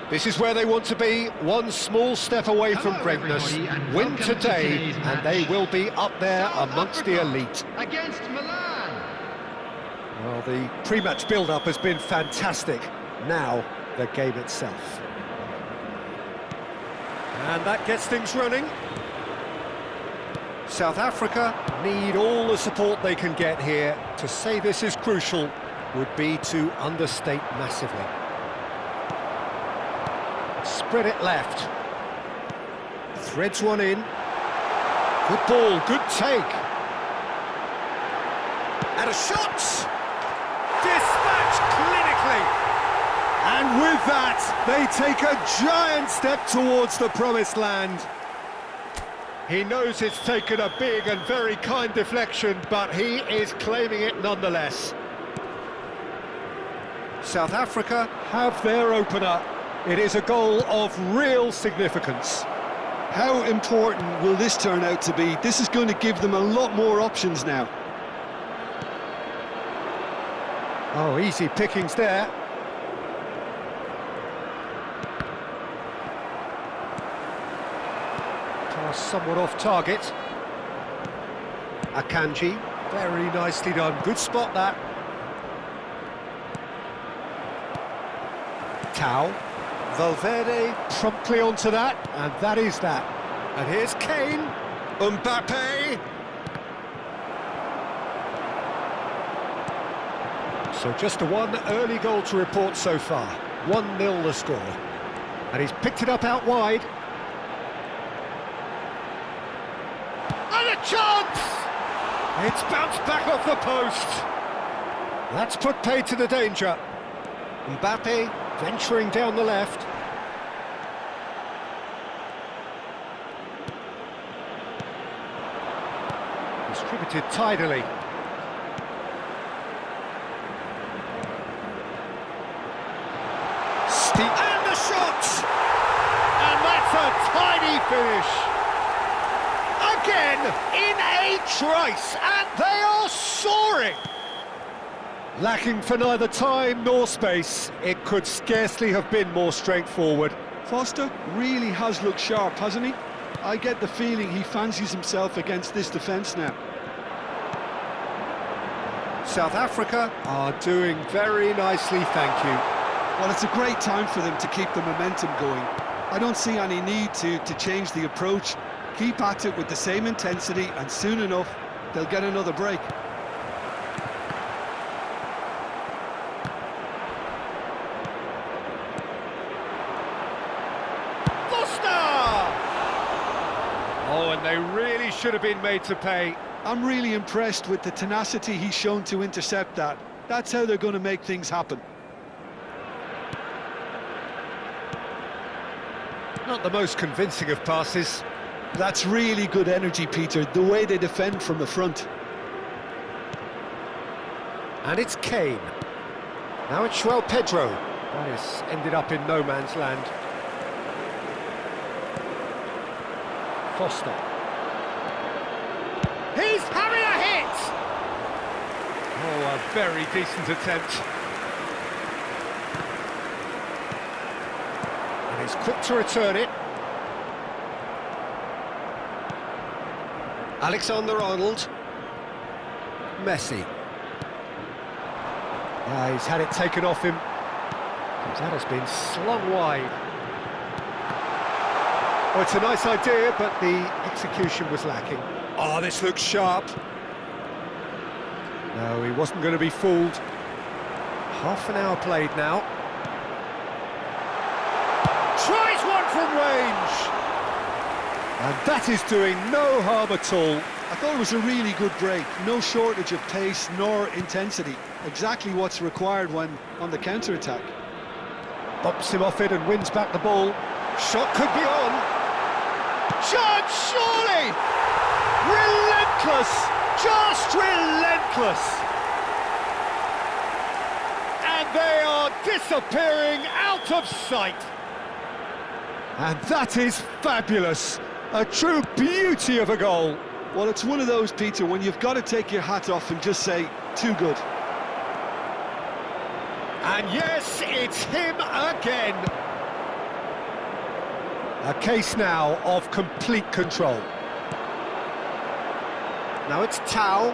This is where they want to be, one small step away from greatness. Win today, and they will be up there amongst the elite. Against Milan. Well, the pre-match build-up has been fantastic. Now, the game itself. And that gets things running. South Africa need all the support they can get here. To say this is crucial would be to understate massively. Spread it left. Threads one in. Good ball, good take. And a shot! Dispatched clinically! And with that, they take a giant step towards the promised land. He knows it's taken a big and very kind deflection, but he is claiming it nonetheless. South Africa have their opener. It is a goal of real significance. How important will this turn out to be? This is going to give them a lot more options now. Oh, easy pickings there. Pass somewhat off target. Akanji, very nicely done. Good spot that. Tau. Valverde promptly onto that, and that is that. And here's Kane. Mbappe. So just the one early goal to report so far. 1-0 the score. And he's picked it up out wide. And a chance! It's bounced back off the post. That's put paid to the danger. Mbappe venturing down the left. Distributed tidily. And the shot! And that's a tiny finish. Again, in a trice, and they are soaring. Lacking for neither time nor space, it could scarcely have been more straightforward. Foster really has looked sharp, hasn't he? I get the feeling he fancies himself against this defence now. South Africa are doing very nicely, thank you. Well, it's a great time for them to keep the momentum going. I don't see any need to change the approach. Keep at it with the same intensity, and soon enough, they'll get another break. Oh, and they really should have been made to pay. I'm really impressed with the tenacity he's shown to intercept that. That's how they're going to make things happen. Not the most convincing of passes. That's really good energy, Peter, the way they defend from the front. And it's Kane. Now it's Pedro. That has ended up in no man's land. Foster. He's having a hit! Oh, a very decent attempt. And he's quick to return it. Alexander-Arnold. Messi. Yeah, he's had it taken off him. That has been slung wide. Oh, it's a nice idea, but the execution was lacking. Oh, this looks sharp. No, he wasn't going to be fooled. Half an hour played now. Tries one from range! And that is doing no harm at all. I thought it was a really good break. No shortage of pace nor intensity. Exactly what's required when on the counter-attack. Bumps him off it and wins back the ball. Shot could be on. Chance, surely! Relentless! Just relentless! And they are disappearing out of sight. And that is fabulous. A true beauty of a goal. Well, it's one of those, Peter, when you've got to take your hat off and just say, too good. And yes, it's him again. A case now of complete control. Now it's Tau.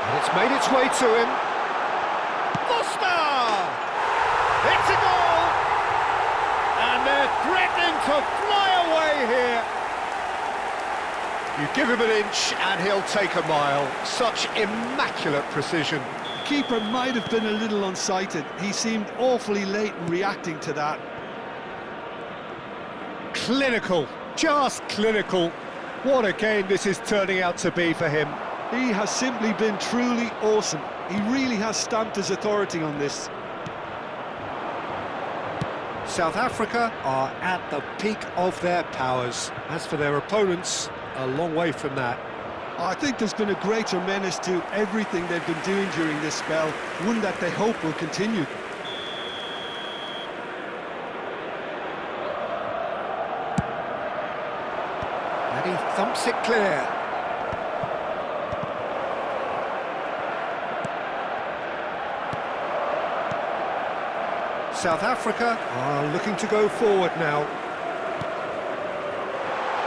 And it's made its way to him. Foster! It's a goal! And they're threatening to fly away here. You give him an inch and he'll take a mile. Such immaculate precision. The keeper might have been a little unsighted. He seemed awfully late in reacting to that. Clinical, just clinical. What a game this is turning out to be for him. He has simply been truly awesome. He really has stamped his authority on this. South Africa are at the peak of their powers. As for their opponents, a long way from that. I think there's been a greater menace to everything they've been doing during this spell, one that they hope will continue. And he thumps it clear. South Africa are looking to go forward now.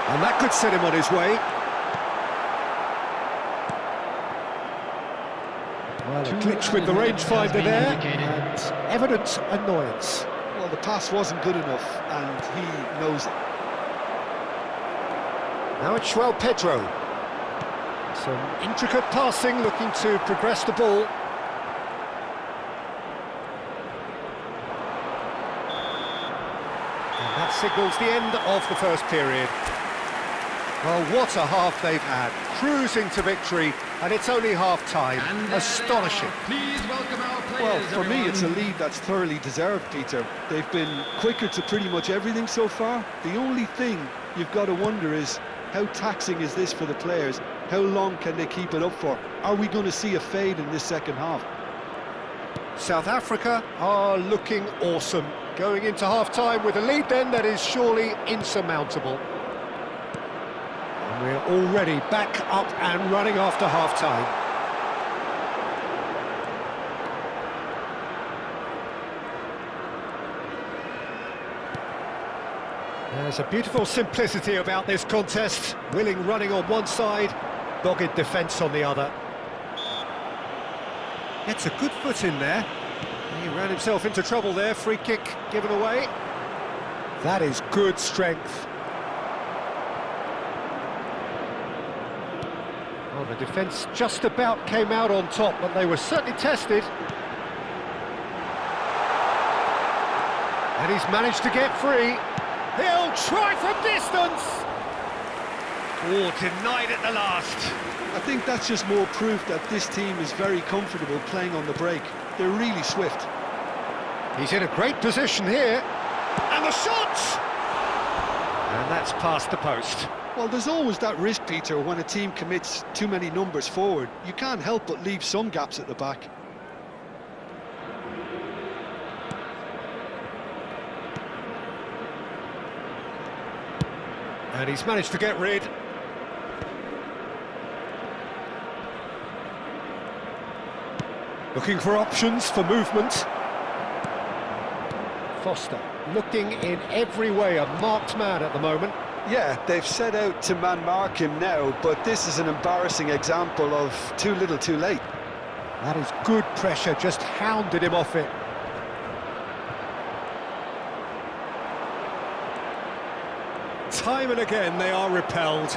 And that could set him on his way. Well, a glitch with the rangefinder there, and evident annoyance. Well, the pass wasn't good enough, and he knows it. Now it's Pedro. Some intricate passing, looking to progress the ball. And that signals the end of the first period. Well, what a half they've had. Cruising to victory, and it's only half-time. Astonishing. Please welcome our players, Well, for me, everyone. it's a lead that's thoroughly deserved, Peter. They've been quicker to pretty much everything so far. The only thing you've got to wonder is, how taxing is this for the players? How long can they keep it up for? Are we going to see a fade in this second half? South Africa are looking awesome. Going into half-time with a lead then that is surely insurmountable. And we're already back up and running after half-time. There's a beautiful simplicity about this contest. Willing running on one side, dogged defence on the other. Gets a good foot in there. He ran himself into trouble there, free kick given away. That is good strength. Well, the defence just about came out on top, but they were certainly tested. And he's managed to get free. He'll try from distance! Oh, denied at the last. I think that's just more proof that this team is very comfortable playing on the break. They're really swift. He's in a great position here. And the shot! And that's past the post. Well, there's always that risk, Peter, when a team commits too many numbers forward. You can't help but leave some gaps at the back. And he's managed to get rid. Looking for options for movement. Foster looking in every way a marked man at the moment. Yeah, they've set out to man-mark him now, but this is an embarrassing example of too little too late. That is good pressure, just hounded him off it. Time and again they are repelled.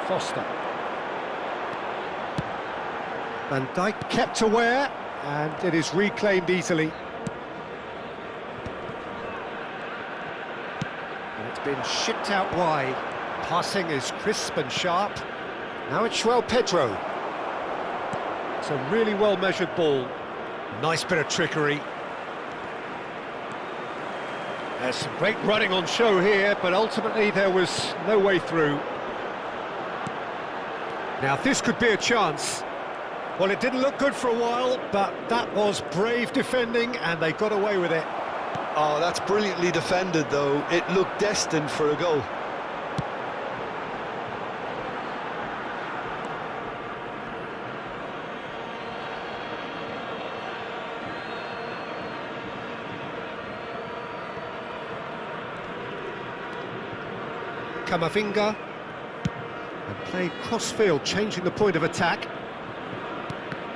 Foster. Van Dijk kept aware, and it is reclaimed easily. And it's been shipped out wide. Passing is crisp and sharp. Now it's João Pedro. It's a really well-measured ball. Nice bit of trickery. There's some great running on show here, but ultimately there was no way through. Now this could be a chance. Well, it didn't look good for a while, but that was brave defending and they got away with it. Oh, that's brilliantly defended, though. It looked destined for a goal. Camavinga, and played cross-field, changing the point of attack.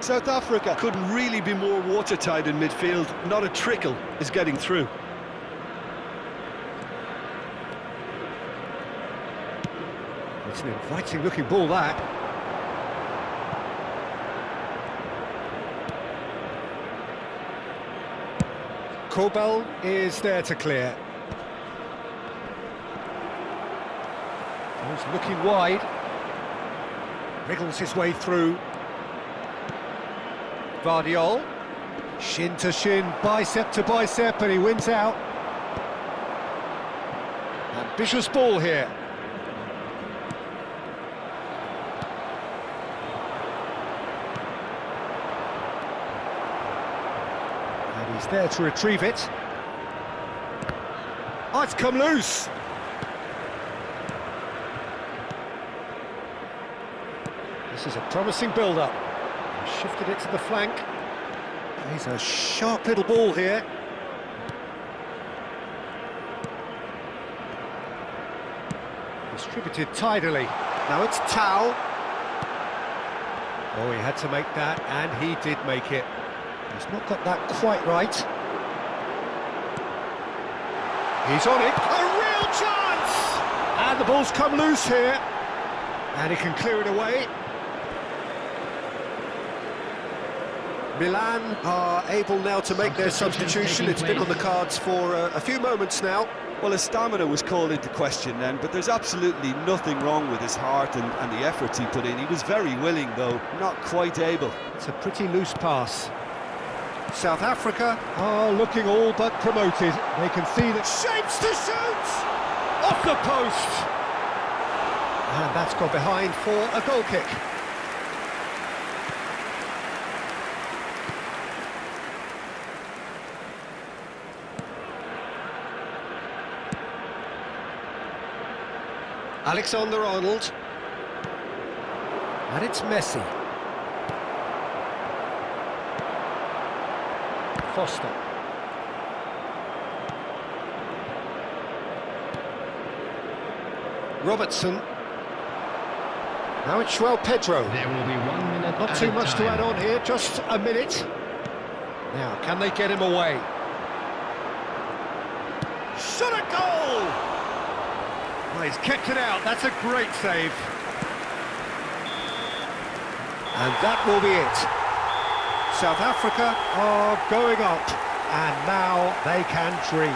South Africa couldn't really be more watertight in midfield. Not a trickle is getting through. It's an inviting-looking ball, that. Kobel is there to clear. He's looking wide. Wriggles his way through. Vardiol. Shin to shin, bicep to bicep, and he wins out. Ambitious ball here. And he's there to retrieve it. Oh, it's come loose. This is a promising build-up. Shifted it to the flank. He's a sharp little ball here. Distributed tidily. Now it's Tau. Oh, he had to make that, and he did make it. He's not got that quite right. He's on it. A real chance! And the ball's come loose here. And he can clear it away. Milan are able now to make their substitution. It's been on the cards for a few moments now. Well, his stamina was called into question then, but there's absolutely nothing wrong with his heart and the efforts he put in. He was very willing, though, not quite able. It's a pretty loose pass. South Africa are looking all but promoted. They can see that shapes to shoot! Off the post! And that's gone behind for a goal kick. Alexander-Arnold. And it's Messi. Foster. Robertson. Now it's Joel Pedro. There will be 1 minute. Not too much to add on here, just a minute. Now, can they get him away? Shot a goal! Well, he's kept it out, that's a great save. And that will be it. South Africa are going up, and now they can dream.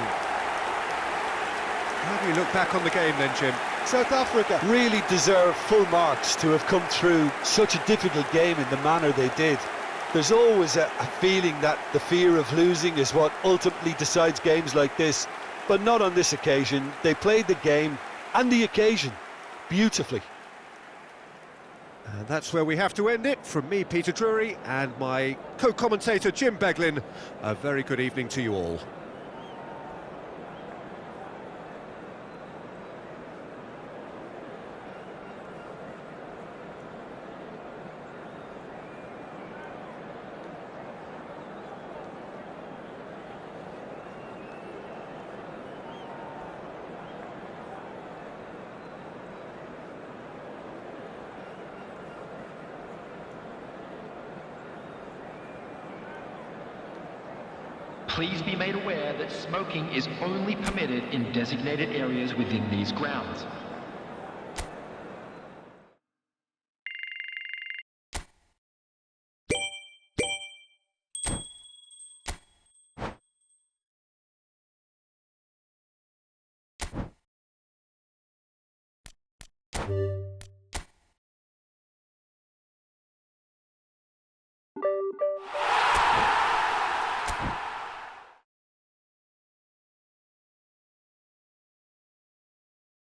How do you look back on the game then, Jim? South Africa really deserve full marks to have come through such a difficult game in the manner they did. There's always a feeling that the fear of losing is what ultimately decides games like this, but not on this occasion. They played the game and the occasion beautifully. And that's where we have to end it. From me, Peter Drury, and my co-commentator, Jim Beglin, a very good evening to you all. Please be made aware that smoking is only permitted in designated areas within these grounds.